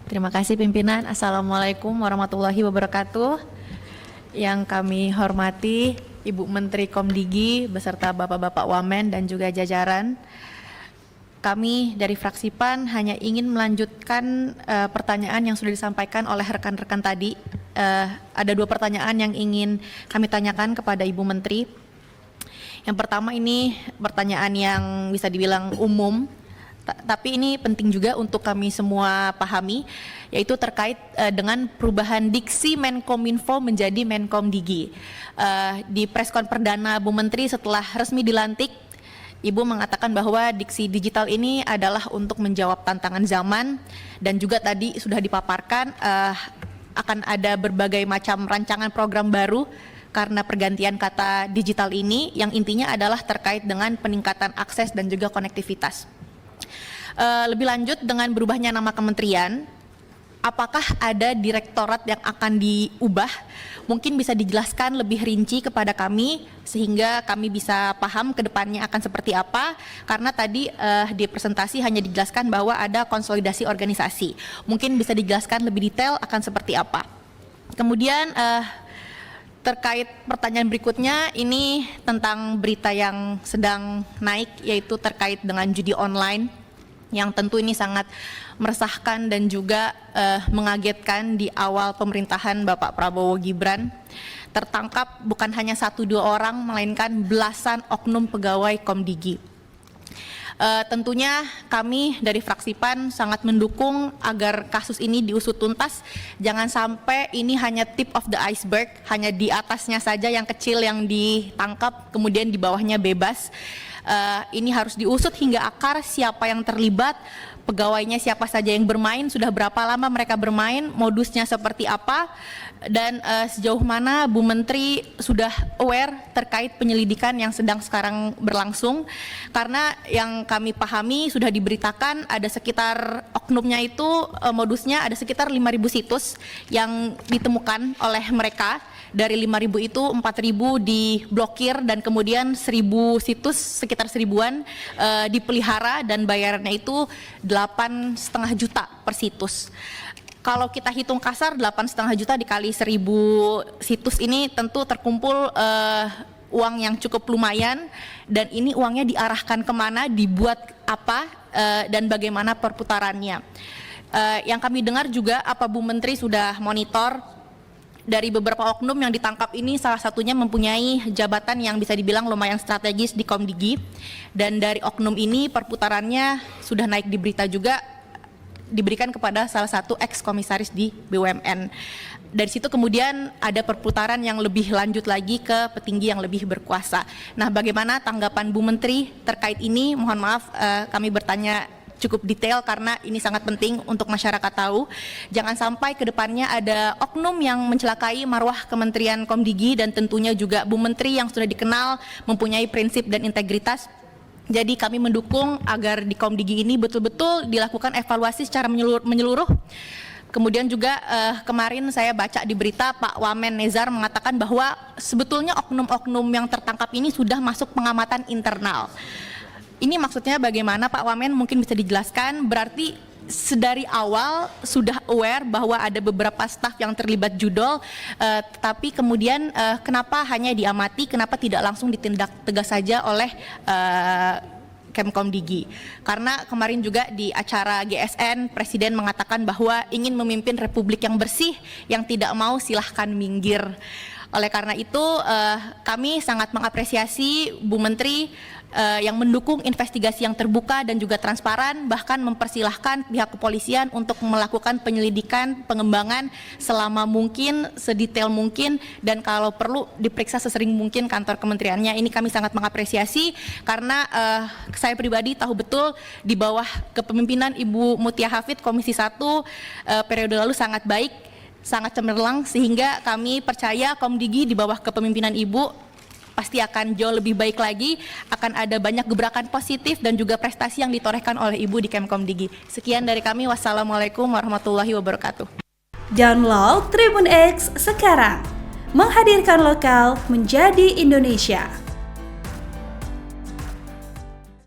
Terima kasih pimpinan. Assalamualaikum warahmatullahi wabarakatuh. Yang kami hormati Ibu Menteri Komdigi beserta Bapak-Bapak Wamen dan juga jajaran. Kami dari fraksi PAN hanya ingin melanjutkan pertanyaan yang sudah disampaikan oleh rekan-rekan tadi. Ada 2 pertanyaan yang ingin kami tanyakan kepada Ibu Menteri. Yang pertama ini pertanyaan yang bisa dibilang umum, tapi ini penting juga untuk kami semua pahami, yaitu terkait dengan perubahan diksi Menkominfo menjadi Menkomdigi. Di preskon perdana Bu Menteri setelah resmi dilantik, Ibu mengatakan bahwa diksi digital ini adalah untuk menjawab tantangan zaman, dan juga tadi sudah dipaparkan akan ada berbagai macam rancangan program baru karena pergantian kata digital ini, yang intinya adalah terkait dengan peningkatan akses dan juga konektivitas. Lebih lanjut dengan berubahnya nama kementerian, apakah ada direktorat yang akan diubah? Mungkin bisa dijelaskan lebih rinci kepada kami sehingga kami bisa paham ke depannya akan seperti apa, karena tadi di presentasi hanya dijelaskan bahwa ada konsolidasi organisasi. Mungkin bisa dijelaskan lebih detail akan seperti apa. Kemudian terkait pertanyaan berikutnya, ini tentang berita yang sedang naik, yaitu terkait dengan judi online, yang tentu ini sangat meresahkan dan juga mengagetkan. Di awal pemerintahan Bapak Prabowo Gibran tertangkap bukan hanya 1-2 orang, melainkan belasan oknum pegawai Komdigi. Tentunya kami dari fraksi PAN sangat mendukung agar kasus ini diusut tuntas. Jangan sampai ini hanya tip of the iceberg, hanya di atasnya saja yang kecil yang ditangkap, kemudian di bawahnya bebas. Ini harus diusut hingga akar, siapa yang terlibat, pegawainya siapa saja yang bermain, sudah berapa lama mereka bermain, modusnya seperti apa, dan sejauh mana Bu Menteri sudah aware terkait penyelidikan yang sedang sekarang berlangsung. Karena yang kami pahami sudah diberitakan ada sekitar oknumnya itu modusnya ada sekitar 5.000 situs yang ditemukan oleh mereka. Dari 5.000 itu 4.000 diblokir dan kemudian 1.000 situs, sekitar 1.000-an dipelihara, dan bayarannya itu 8,5 juta per situs. Kalau kita hitung kasar 8,5 juta dikali 1.000 situs, ini tentu terkumpul uang yang cukup lumayan, dan ini uangnya diarahkan kemana, dibuat apa, dan bagaimana perputarannya. Yang kami dengar juga apa Bu Menteri sudah monitor dari beberapa oknum yang ditangkap ini, salah satunya mempunyai jabatan yang bisa dibilang lumayan strategis di Komdigi, dan dari oknum ini perputarannya sudah naik di berita juga, diberikan kepada salah satu ex-komisaris di BUMN. Dari situ kemudian ada perputaran yang lebih lanjut lagi ke petinggi yang lebih berkuasa. Nah, bagaimana tanggapan Bu Menteri terkait ini? Mohon maaf kami bertanya cukup detail karena ini sangat penting untuk masyarakat tahu. Jangan sampai ke depannya ada oknum yang mencelakai marwah Kementerian Komdigi, dan tentunya juga Bu Menteri yang sudah dikenal mempunyai prinsip dan integritas. Jadi kami mendukung agar di Komdigi ini betul-betul dilakukan evaluasi secara menyeluruh. Kemudian juga kemarin saya baca di berita Pak Wamen Nezar mengatakan bahwa sebetulnya oknum-oknum yang tertangkap ini sudah masuk pengamatan internal. Ini maksudnya bagaimana Pak Wamen, mungkin bisa dijelaskan? Berarti sedari awal sudah aware bahwa ada beberapa staf yang terlibat judol, tetapi kemudian kenapa hanya diamati, kenapa tidak langsung ditindak tegas saja oleh Kemkomdigi? Karena kemarin juga di acara GSN Presiden mengatakan bahwa ingin memimpin republik yang bersih, yang tidak mau silahkan minggir. Oleh karena itu kami sangat mengapresiasi Bu Menteri yang mendukung investigasi yang terbuka dan juga transparan, bahkan mempersilahkan pihak kepolisian untuk melakukan penyelidikan, pengembangan selama mungkin, sedetail mungkin, dan kalau perlu diperiksa sesering mungkin kantor kementeriannya. Ini kami sangat mengapresiasi karena saya pribadi tahu betul di bawah kepemimpinan Ibu Mutia Hafid Komisi 1 periode lalu sangat baik, sangat cemerlang, sehingga kami percaya Komdigi di bawah kepemimpinan Ibu pasti akan jauh lebih baik lagi, akan ada banyak gebrakan positif dan juga prestasi yang ditorehkan oleh Ibu di Kemkomdigi. Sekian dari kami, wassalamualaikum warahmatullahi wabarakatuh. Download Tribun X sekarang, menghadirkan lokal menjadi Indonesia.